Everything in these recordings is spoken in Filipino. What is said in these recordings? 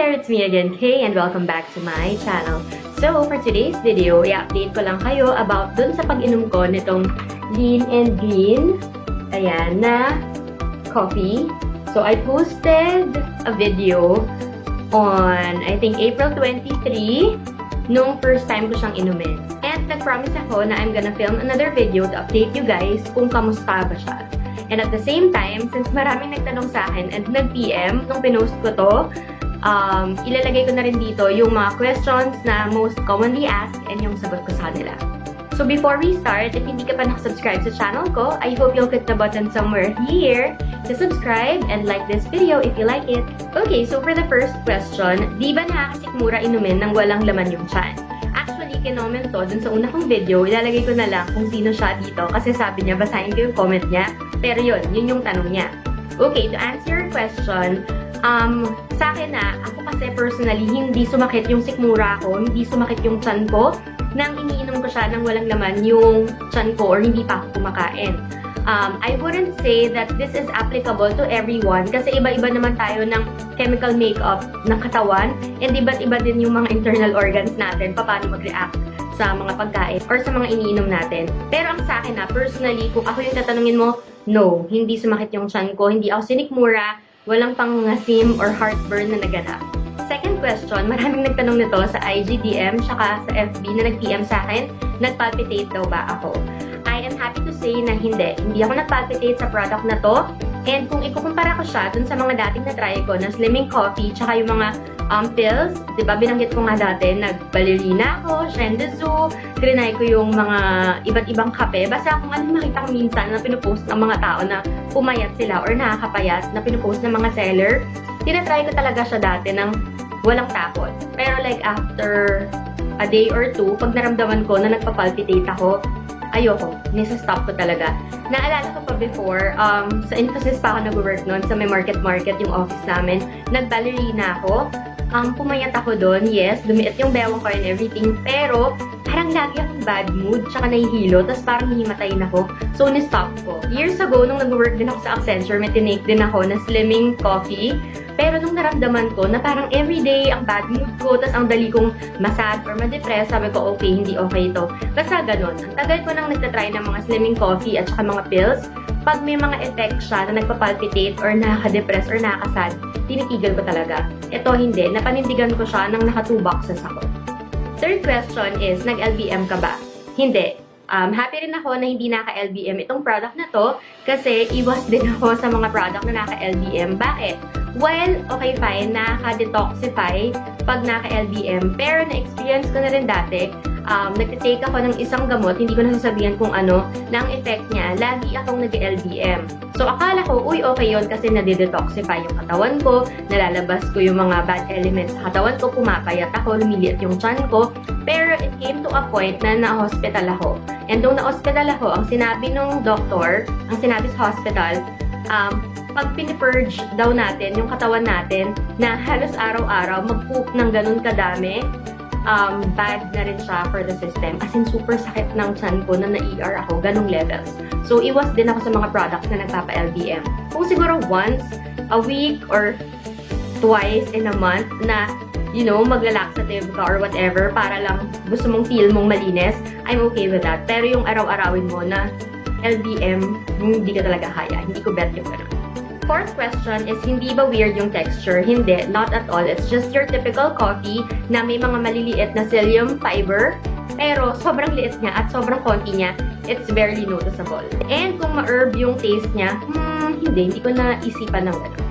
there, it's me again, Kay, and welcome back to my channel. So, for today's video, i-update ko lang kayo about dun sa pag-inom ko nitong Lean and Green, ayan, na coffee. So, I posted a video on, I think, April 23, nung first time ko siyang inumin. And nag-promise ako na I'm gonna film another video to update you guys kung kamusta ba siya. And at the same time, since maraming nagtanong sa akin and nag-PM nung pinost ko to, ilalagay ko na rin dito yung mga questions na most commonly asked and yung sagot ko sa kanila. So before we start, if hindi ka pa nakasubscribe sa channel ko, I hope you'll click the button somewhere here to subscribe and like this video if you like it. Okay, so for the first question, di ba nakakasikmura inumin nang walang laman yung tiyan? Actually, kinoment to dun sa una kong video, ilalagay ko na lang kung sino siya dito kasi sabi niya, basahin ko yung comment niya. Pero yun yung tanong niya. Okay, to answer your question, sa akin na, ako kasi personally, hindi sumakit yung sikmura ko, hindi sumakit yung tiyan ko, nang iniinom ko siya nang walang laman yung tiyan ko or hindi pa ako kumakain. I wouldn't say that this is applicable to everyone kasi iba-iba naman tayo ng chemical makeup ng katawan and iba't-iba din yung mga internal organs natin, paano mag-react sa mga pagkain or sa mga iniinom natin. Pero ang sa akin na, personally, kung ako yung tatanungin mo, no, hindi sumakit yung tiyan ko, hindi ako sinikmura, walang pangangasim or heartburn na naganap. Second question, maraming nagtanong nito sa IGDM tsaka sa FB na nag-PM sa akin, nagpalpitate daw ba ako? I am happy to say na hindi. Hindi ako nagpalpitate sa product na to. And kung ikukumpara ko siya dun sa mga dating na-try ko na Slimming Coffee tsaka yung mga pills, diba binanggit ko nga dati, nag-ballerina ako, Shendezu, trinay ko yung mga iba't ibang kape. Basta kung ano makita ko minsan na pinupost ng mga tao na pumayat sila or nakakapayat na pinupost ng mga seller, tinatry ko talaga siya dati ng walang takot. Pero like after a day or two, pag naramdaman ko na nagpapalpitate ako, ayoko. Nisa-stop ko talaga. Naalala ko pa before, sa Infosys pa ako nag-work noon, sa may market yung office namin. Nag-ballerina ako. Pumayat ako doon, yes, dumiit yung bewang ko and everything, pero parang lagi akong bad mood, tsaka nahihilo, tapos parang hihimatayin ako. So, ni-stop ko. Years ago, nung nag-work din ako sa Accenture, may tinake din ako na Slimming Coffee. Pero nung naramdaman ko na parang everyday ang bad mood ko, tas ang dali kong masad or ma-depress, sabi ko, okay, hindi okay ito. Basta ganun. Ang tagal ko nang nagtatry ng mga Slimming Coffee at saka mga pills, pag may mga effect siya na nagpapalpitate or nakaka-depress or nakakasad, tinitigil ko talaga. Ito hindi. Napanindigan ko siya nang naka 2 boxes ako. Third question is, nag-LBM ka ba? Hindi. Happy rin ako na hindi naka-LBM itong product na to kasi iwas din ako sa mga product na naka-LBM. Bakit? Well, okay fine, nakaka-detoxify pag naka-LBM. Pero na-experience ko na rin dati, nagtitake ako ng isang gamot, hindi ko nasasabihan kung ano, na ang effect niya, lagi akong nag-LBM. So, akala ko, uy, okay yun kasi nade-detoxify yung katawan ko, nalalabas ko yung mga bad elements sa katawan ko, pumapayat ako, lumiliit yung tiyan ko. Pero it came to a point na na-hospital ako. And nung na-hospital ako, ang sinabi nung doctor, ang sinabi sa hospital, pag pinipurge daw natin yung katawan natin na halos araw-araw mag-poop ng ganun kadami, bad na rin siya for the system. As in, super sakit ng tiyan ko na na-ER ako, ganung levels. So, iwas din ako sa mga products na nagpapa-LBM. Kung siguro once a week or twice in a month na, you know, magla-laxative ka or whatever para lang gusto mong feel mong malinis, I'm okay with that. Pero yung araw-arawin mo na LBM, hindi ka talaga kaya. Hindi ko bet yung ganun. Fourth question is, hindi ba weird yung texture? Hindi, not at all. It's just your typical coffee na may mga maliliit na psyllium fiber, pero sobrang liit niya at sobrang konti niya, it's barely noticeable. And kung ma-herb yung taste niya, hindi ko na isipan ng gano'n.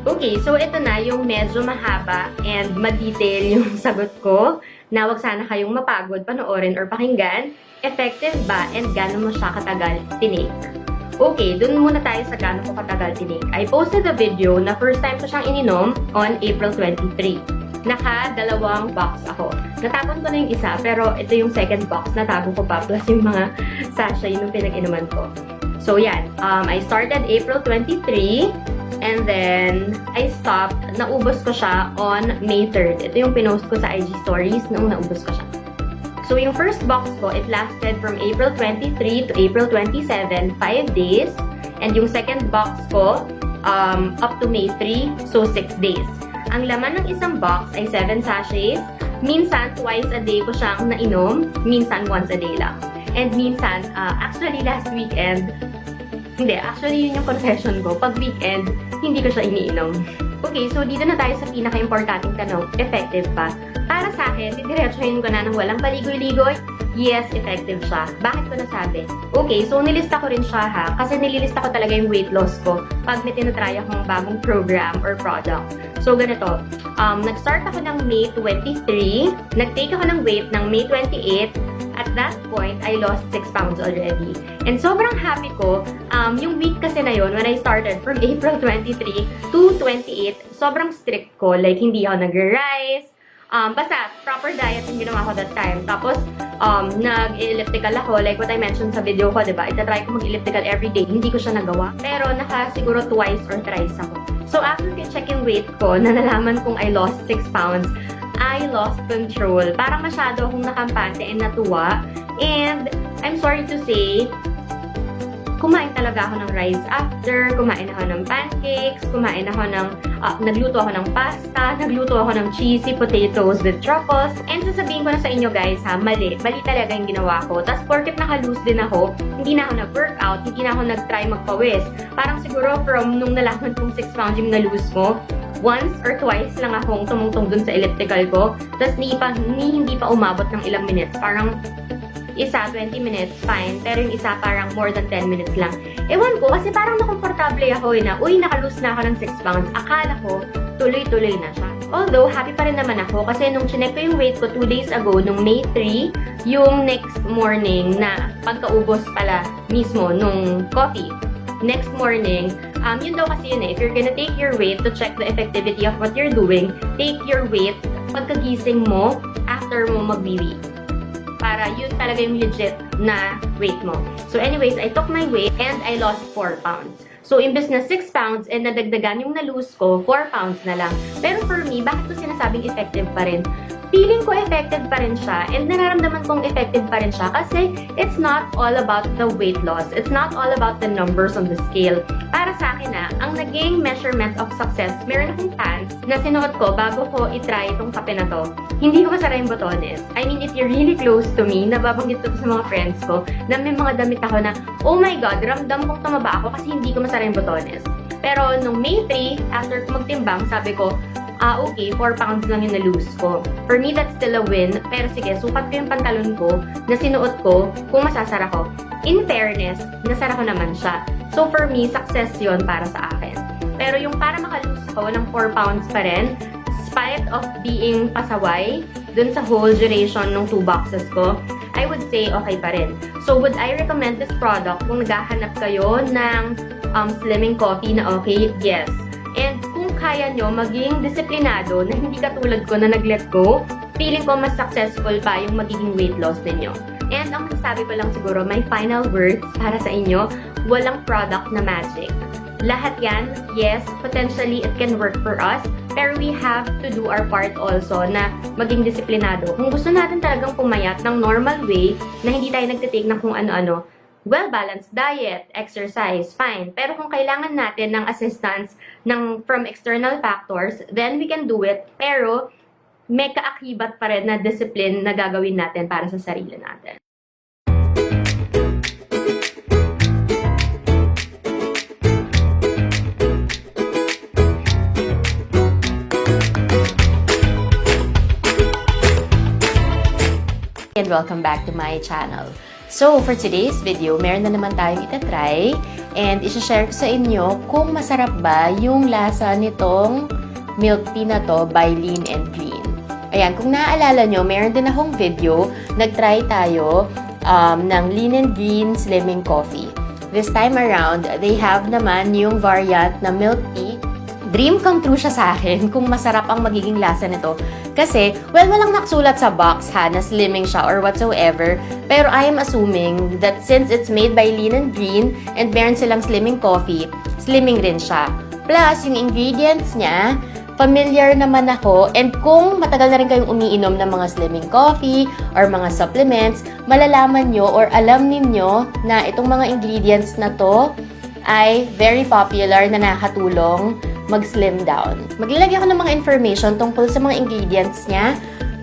Okay, so ito na yung medyo mahaba and ma-detail yung sagot ko na wag sana kayong mapagod panoorin or pakinggan. Effective ba and gano'n mo siya katagal tinake? Okay, dun muna tayo sa gano'n ko katagal tinake. I posted a video na first time ko siyang ininom on April 23. Naka-2 box ako. Natapon ko na yung isa, pero ito yung second box. Natapon ko pa, plus yung mga sachet nung pinag-inuman ko. So, yan. I started April 23, and then I stopped. Naubos ko siya on May 3rd. Ito yung pinost ko sa IG stories nung naubos ko siya. So, yung first box ko, it lasted from April 23 to April 27, 5 days. And yung second box ko, up to May 3, so 6 days. ang laman ng isang box ay 7 sachets. Minsan, twice a day ko siyang nainom. Minsan, once a day lang. And minsan, actually last weekend, yun yung confession ko. Pag weekend, hindi ko siya iniinom. Okay, so dito na tayo sa pinaka-importanting tanong, effective pa? Para sa akin, didiretsuhin ko na ng walang paligoy-ligoy, yes, effective siya. Bakit ko nasabi? Okay, so nilista ko rin siya ha, kasi nililista ko talaga yung weight loss ko pag may tinatry akong bagong program or product. So ganito, nag-start ako ng May 23, nag-take ako ng weight ng May 28, at that point, I lost 6 pounds already. And sobrang happy ko, yung week kasi na yun, when I started from April 23 to 28, sobrang strict ko. Like, hindi ako nag-rice. Basta, proper diet yung ginawa ko that time. Tapos, nag-elliptical ako. Like what I mentioned sa video ko, diba? Itatry ko mag-elliptical everyday. Hindi ko siya nagawa. Pero, siguro twice or thrice ako. So, after check yung weight ko, nalalaman kong I lost 6 pounds. I lost control. Parang masyado akong nakampante and natuwa. And, I'm sorry to say, kumain talaga ako ng rice after, kumain ako ng pancakes, nagluto ako ng pasta, nagluto ako ng cheesy potatoes with truffles. And sasabihin ko na sa inyo guys ha, mali talaga yung ginawa ko. Tapos porket naka-lose din ako, hindi na ako nag-workout, hindi na ako nag-try magpawis. Parang siguro from nung nalaman kong 6 pounds yung na-lose ko, once or twice lang akong tumungtong dun sa elliptical ko. Tapos hindi pa umabot ng ilang minutes. Parang isa 20 minutes, fine. Pero yung isa parang more than 10 minutes lang. Ewan ko, kasi parang nakomportable ako na, uy, nakalose na ako ng 6 pounds. Akala ko, tuloy-tuloy na siya. Although, happy pa rin naman ako kasi nung chinek ko yung weight ko 2 days ago, nung May 3, yung next morning na pagkaubos pala mismo nung coffee. Next morning, yun daw kasi yun eh. If you're gonna take your weight to check the effectivity of what you're doing, take your weight pagkagising mo after mo magbiwi. Para yun talaga yung legit na weight mo. So anyways, I took my weight and I lost 4 pounds. So imbes na 6 pounds and nadagdagan yung na-lose ko, 4 pounds na lang. Pero for me, bakit ko sinasabing effective pa rin? Feeling ko effective pa rin siya and nararamdaman kong effective pa rin siya kasi it's not all about the weight loss. It's not all about the numbers on the scale. Para sa akin ang naging measurement of success, meron akong pants na sinuot ko bago ko itry itong kape na to. Hindi ko masara yung botones. I mean, if you're really close to me, nababanggit ko sa mga friends ko na may mga damit ako na, oh my God, ramdam kong tumaba ako kasi hindi ko masara yung botones. Pero nung May 3, after ko magtimbang, sabi ko, okay, 4 pounds lang yung na-lose ko. For me, that's still a win. Pero sige, sukat ko yung pantalon ko na sinuot ko kung masasara ko. In fairness, nasara ko naman siya. So for me, success yun para sa akin. Pero yung para makalose ko ng 4 pounds pa rin, spite of being pasaway dun sa whole duration ng 2 boxes ko, I would say okay pa rin. So would I recommend this product kung naghahanap kayo ng slimming coffee na okay? Yes. And kung kaya nyo maging disiplinado na hindi katulad ko na nag-let go, feeling ko mas successful pa yung magiging weight loss ninyo. And ang masasabi ko lang siguro, my final words para sa inyo, walang product na magic. Lahat yan, yes, potentially it can work for us, pero we have to do our part also na maging disiplinado. Kung gusto natin talagang pumayat ng normal way, na hindi tayo nagtitake ng kung ano-ano, well-balanced diet, exercise, fine. Pero kung kailangan natin ng assistance from external factors, then we can do it. Pero may kaakibat pa rin na discipline na gagawin natin para sa sarili natin. And welcome back to my channel. So, for today's video, meron na naman tayong itatry and isa-share ko sa inyo kung masarap ba yung lasa nitong milk tea na to by Lean and Green. Ayan, kung naaalala nyo, meron din akong video, nag-try tayo ng Lean and Green Slimming Coffee. This time around, they have naman yung variant na milk tea. Dream come true siya sa akin kung masarap ang magiging lasa nito. Kasi, well, walang nakasulat sa box ha, na slimming siya or whatsoever. Pero I am assuming that since it's made by Lean and Green and meron silang slimming coffee, slimming rin siya. Plus, yung ingredients niya, familiar naman ako. And kung matagal na rin kayong umiinom ng mga slimming coffee or mga supplements, malalaman nyo or alam ninyo na itong mga ingredients na to ay very popular na nakatulong mag-slim down. Maglalagay ako ng mga information tungkol sa mga ingredients niya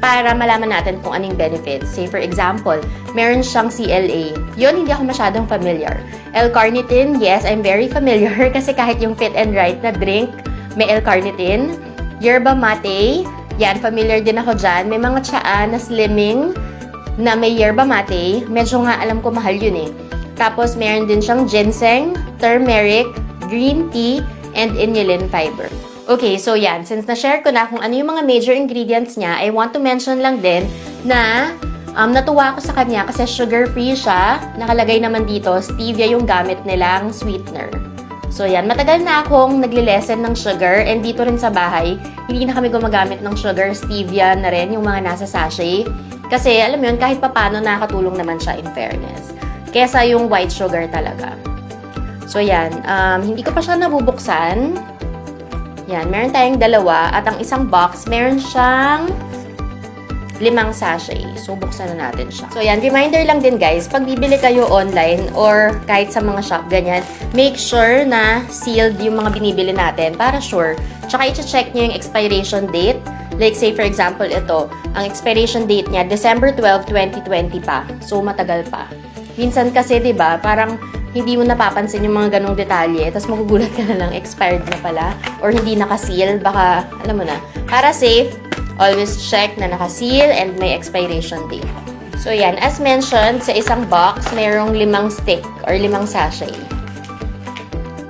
para malaman natin kung anong benefits. Say for example, meron siyang CLA. Yun, hindi ako masyadong familiar. L-carnitine, yes, I'm very familiar kasi kahit yung Fit and Right na drink, may L-carnitine. Yerba mate, yan, familiar din ako dyan. May mga tsaa na slimming na may yerba mate. Medyo nga alam ko mahal yun eh. Tapos, meron din siyang ginseng, turmeric, green tea, and inulin fiber. Okay, so yan. Since na-share ko na kung ano yung mga major ingredients niya, I want to mention lang din na natuwa ako sa kanya kasi sugar-free siya. Nakalagay naman dito, stevia yung gamit nilang sweetener. So yan, matagal na akong nagli-lessen ng sugar and dito rin sa bahay, hindi na kami gumagamit ng sugar, stevia na rin yung mga nasa sachet. Kasi alam mo yun, kahit papano nakakatulong naman siya in fairness. Kesa yung white sugar talaga. So, yan. Hindi ko pa siya nabubuksan. Yan. Meron tayong dalawa. At ang isang box, meron siyang 5 sachet. So, buksan na natin siya. So, yan. Reminder lang din, guys. Pag bibili kayo online or kahit sa mga shop, ganyan, make sure na sealed yung mga binibili natin para sure. Tsaka, i-check nyo yung expiration date. Like, say, for example, ito. Ang expiration date niya, December 12, 2020 pa. So, matagal pa. Minsan kasi, di ba, parang hindi mo napapansin yung mga ganong detalye, tapos magugulat ka na lang, expired na pala, or hindi nakaseal, baka, alam mo na. Para safe, always check na nakaseal and may expiration date. So, yan. As mentioned, sa isang box, mayroong 5 stick or 5 sachet.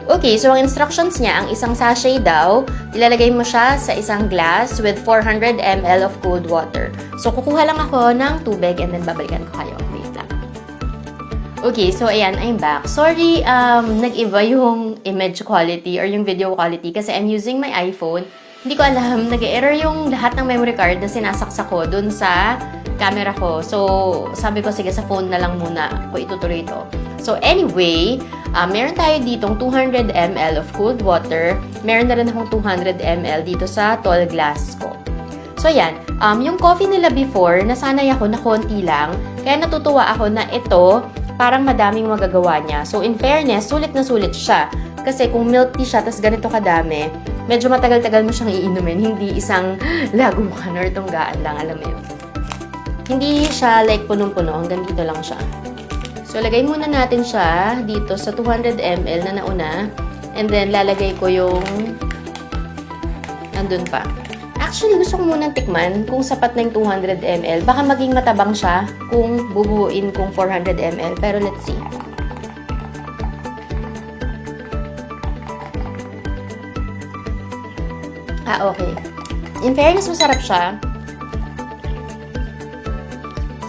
Okay, so ang instructions niya, ang isang sachet daw, ilalagay mo siya sa isang glass with 400 ml of cold water. So, kukuha lang ako ng tubig and then babalikan ko kayo. Wait lang. Okay, so ayan, I'm back. Sorry, nag-iba yung image quality or yung video quality kasi I'm using my iPhone. Hindi ko alam, nag-error yung lahat ng memory card na sinasaksak ko dun sa camera ko. So, sabi ko, sige, sa phone na lang muna ko itutuloy ito. So, anyway, meron tayo ditong 200 ml of cold water. Meron na rin akong 200 ml dito sa tall glass ko. So, yan. Yung coffee nila before, nasanay ako na konti lang. Kaya natutuwa ako na ito, parang madaming magagawa niya. So, in fairness, sulit na sulit siya. Kasi kung milk tea siya, tas ganito kadami, medyo matagal-tagal mo siyang iinumin. Hindi isang lagukan or tunggaan lang, alam mo yun. Hindi siya like punong-puno, hanggang dito lang siya. So, lagay muna natin siya dito sa 200 ml na nauna. And then, lalagay ko yung nandun pa. Actually, gusto ko munang tikman kung sapat na yung 200 ml. Baka maging matabang siya kung bubuuin kong 400 ml. Pero let's see. Okay. In fairness, masarap siya.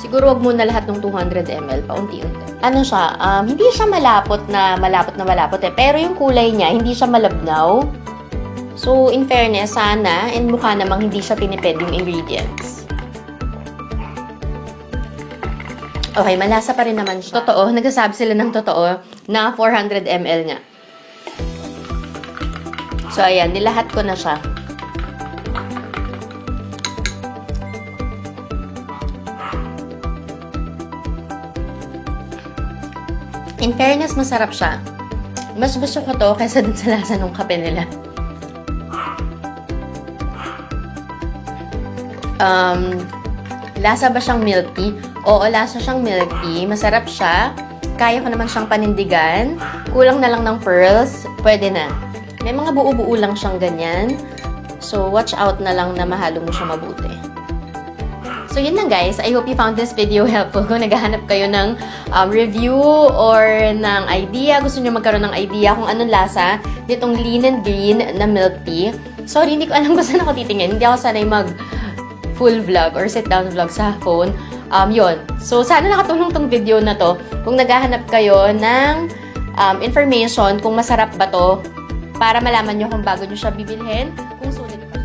Siguro wag muna lahat ng 200 ml, paunti-unti. Ano siya, hindi siya malapot na malapot eh. Pero yung kulay niya, hindi siya malabnaw. So, in fairness, sana, and mukha namang hindi siya tinipid yung ingredients. Okay, malasa pa rin naman siya. Totoo, nagsasabi sila ng totoo na 400 ml nga. So, ayan, nilahat ko na siya. In fairness, masarap siya. Mas gusto ko to kaysa dun sa lasa ng kape nila. Lasa ba siyang milk tea? Oo, lasa siyang milk tea. Masarap siya. Kaya ko naman siyang panindigan. Kulang na lang ng pearls. Pwede na. May mga buo-buo lang siyang ganyan. So, watch out na lang na mahalo mo siya mabuti. So, yun lang guys. I hope you found this video helpful. Kung naghahanap kayo ng review or ng idea, gusto nyo magkaroon ng idea kung anong lasa nitong lean and green na milk tea. Sorry, hindi ko alam kung saan ako titingin. Hindi ako sanay mag full vlog or sit-down vlog sa phone. Yun. So, sana nakatulong tong video na to. Kung naghahanap kayo ng information kung masarap ba to, para malaman nyo kung bago nyo siya bibilhin, kung sulit pa.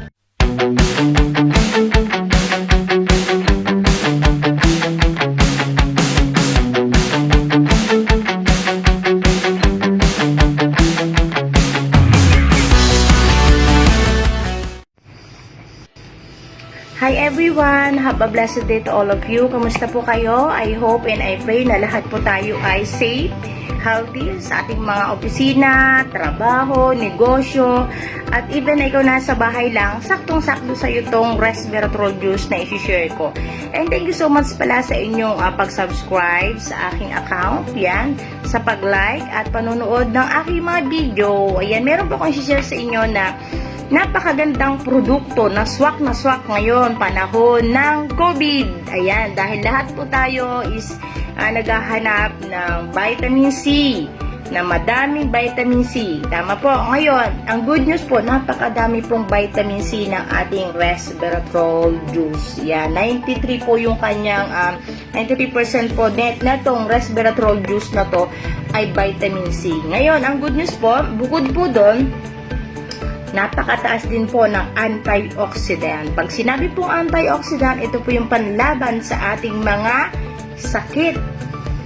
Hi everyone! Have a blessed day to all of you. Kamusta po kayo? I hope and I pray na lahat po tayo ay safe, healthy sa ating mga opisina, trabaho, negosyo, at even na ikaw nasa bahay lang, saktong-sakto sa iyo tong resveratrol juice na isi-share ko. And thank you so much pala sa inyong pag-subscribe sa aking account, yan, sa pag-like at panonood ng aking mga video. Ayan, meron po akong isi-share sa inyo na napakagandang produkto na swak ngayon, panahon ng COVID. Ayan, dahil lahat po tayo is naghahanap ng vitamin C, na madaming vitamin C. Tama po. Ngayon, ang good news po, napakadami pong vitamin C ng ating resveratrol juice. Yan, 93 po yung kanyang, 93% po net na tong resveratrol juice na to ay vitamin C. Ngayon, ang good news po, bukod po doon, napakataas din po ng antioxidant. Pag sinabi pong antioxidant, ito po yung panlaban sa ating mga sakit.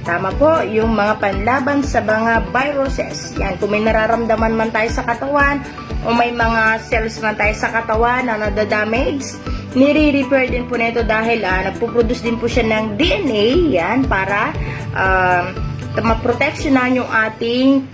Tama po, yung mga panlaban sa mga viruses. Yan, kung may nararamdaman man tayo sa katawan, o may mga cells man tayo sa katawan na nadadamage, nire-repair din po nito dahil nagpo-produce din po siya ng DNA, yan, para maproteksyonan yung ating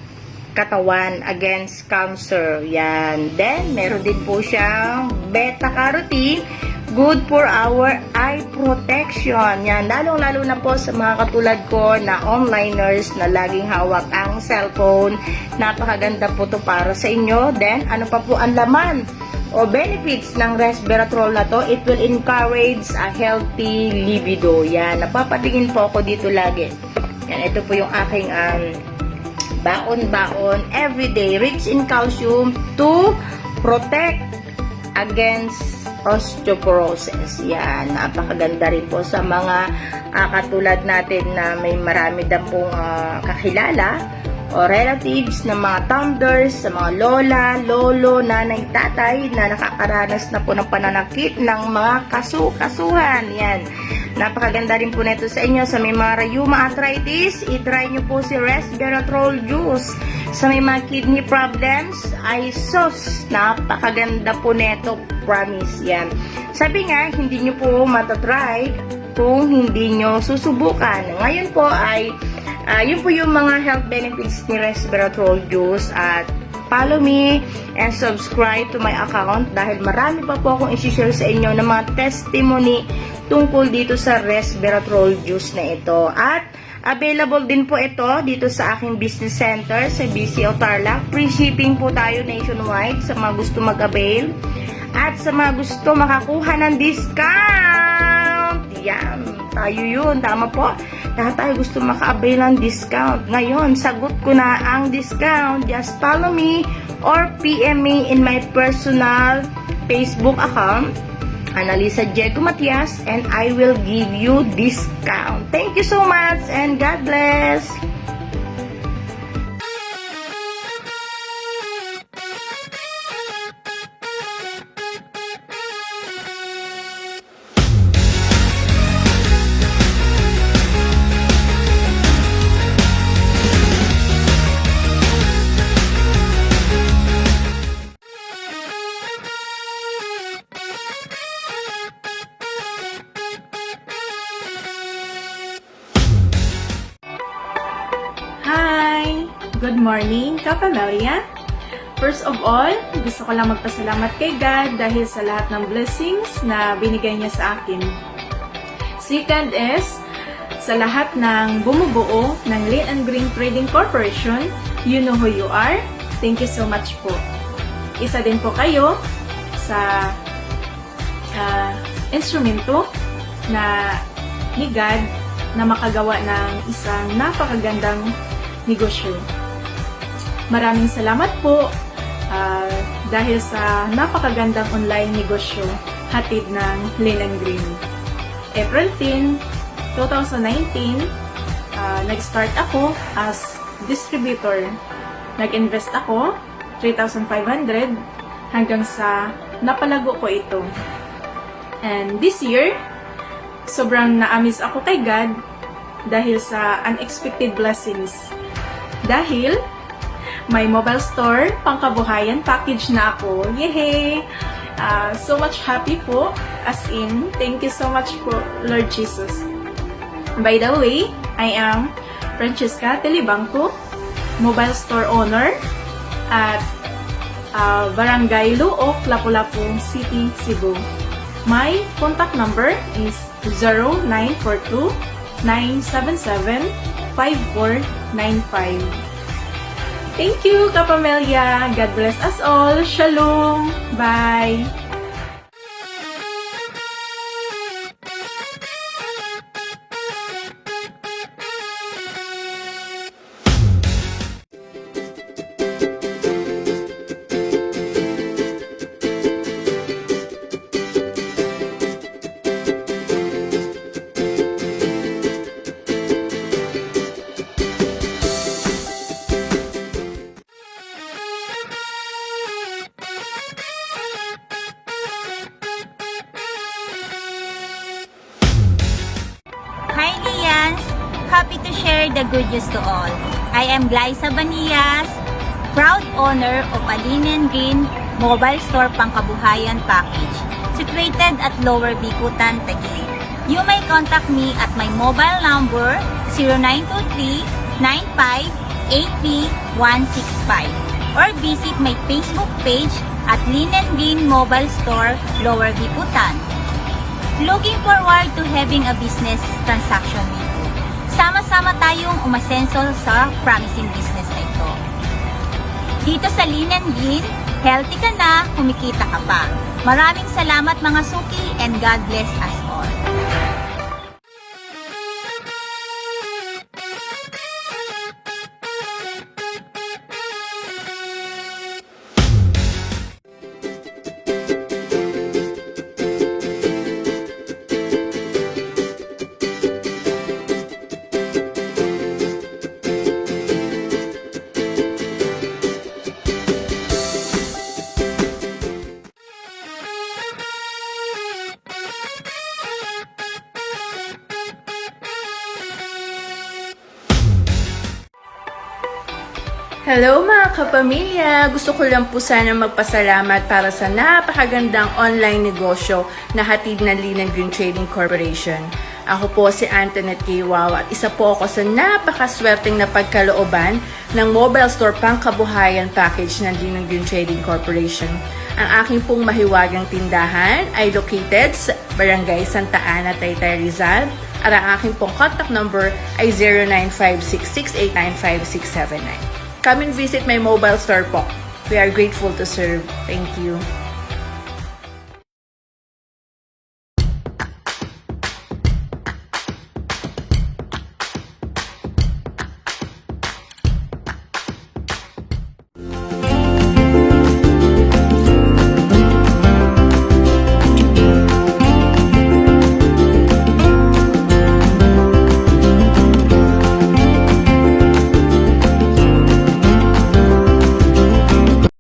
katawan against cancer. Yan. Then, meron din po siyang beta-carotene, good for our eye protection. Yan. Lalong-lalo na po sa mga katulad ko na onliners na laging hawak ang cellphone. Napakaganda po to para sa inyo. Then, ano pa po ang laman o benefits ng resveratrol na to? It will encourage a healthy libido. Yan. Napapatingin po ako dito lagi. Yan. Ito po yung aking baon-baon everyday, rich in calcium to protect against osteoporosis. Yan, napakaganda rin po sa mga katulad natin na may marami din pong kakilala o relatives na mga thunders, sa mga lola, lolo, nanay, tatay na nakakaranas na po ng pananakit ng mga kasuhan. Yan. Napakaganda rin po nito sa inyo. Sa may mga rheuma arthritis, itry nyo po si resveratrol juice. Sa may mga kidney problems, ay sus, napakaganda po nito, promise. Yan. Sabi nga, hindi nyo po matatry kung hindi nyo susubukan. Ngayon po ay yun po yung mga health benefits ni resveratrol juice. At follow me and subscribe to my account dahil marami pa po akong isi-share sa inyo ng mga testimony tungkol dito sa resveratrol juice na ito. At available din po ito dito sa aking business center sa BCO Tarlac. Free shipping po tayo nationwide sa mga gusto mag-avail. At sa mga gusto makakuha ng discount. Yan, tayo yun. Tama po. Lahat tayo gusto maka-avail ng discount. Ngayon, sagot ko na ang discount. Just follow me or PM me in my personal Facebook account, Analisa Diego Matias, and I will give you discount. Thank you so much and God bless! Hi! Good morning, Kapamilya! First of all, gusto ko lang magpasalamat kay God dahil sa lahat ng blessings na binigay niya sa akin. Second is, sa lahat ng bumubuo ng Lean and Green Trading Corporation, you know who you are. Thank you so much po. Isa din po kayo sa instrumento na ni God na makagawa ng isang napakagandang negosyo. Maraming salamat po dahil sa napakagandang online negosyo hatid ng Lean and Green. April 10, 2019, nag-start ako as distributor. Nag-invest ako 3,500 hanggang sa napalago ko ito. And this year, sobrang na-amaze ako kay God dahil sa unexpected blessings. Dahil may mobile store, pangkabuhayan package na ako. Yehey! So much happy po As in, thank you so much po, Lord Jesus. By the way, I am Francesca Telibangco, mobile store owner at Barangay Luok, Lapu-Lapu City, Cebu. My contact number is 0942-977-5495. Thank you, Kapamelia. God bless us all. Shalom. Bye. Hi Lians! Happy to share the good news to all. I am Glyza Banillas, proud owner of a Linen Green mobile store pangkabuhayan package situated at Lower Bicutan, Taguig. You may contact me at my mobile number 0923-95-80-165 or visit my Facebook page at Linen Green Mobile Store, Lower Bicutan. Looking forward to having a business transaction with you. Sama-sama tayong umasenso sa promising business na ito. Dito sa Linen Green, healthy ka na, kumikita ka pa. Maraming salamat mga suki and God bless us all. Hello mga kapamilya! Gusto ko lang po sana magpasalamat para sa napakagandang online negosyo na hatid ng Linen Green Trading Corporation. Ako po si Antoinette Kiwaw at isa po ako sa napakaswerteng na pagkalooban ng mobile store pangkabuhayan package ng Linen Green Trading Corporation. Ang aking pong mahiwagang tindahan ay located sa Barangay Santa Ana, Taytay, Rizal. At ang aking pong contact number ay 0956689569. Come and visit my mobile store po. We are grateful to serve. Thank you.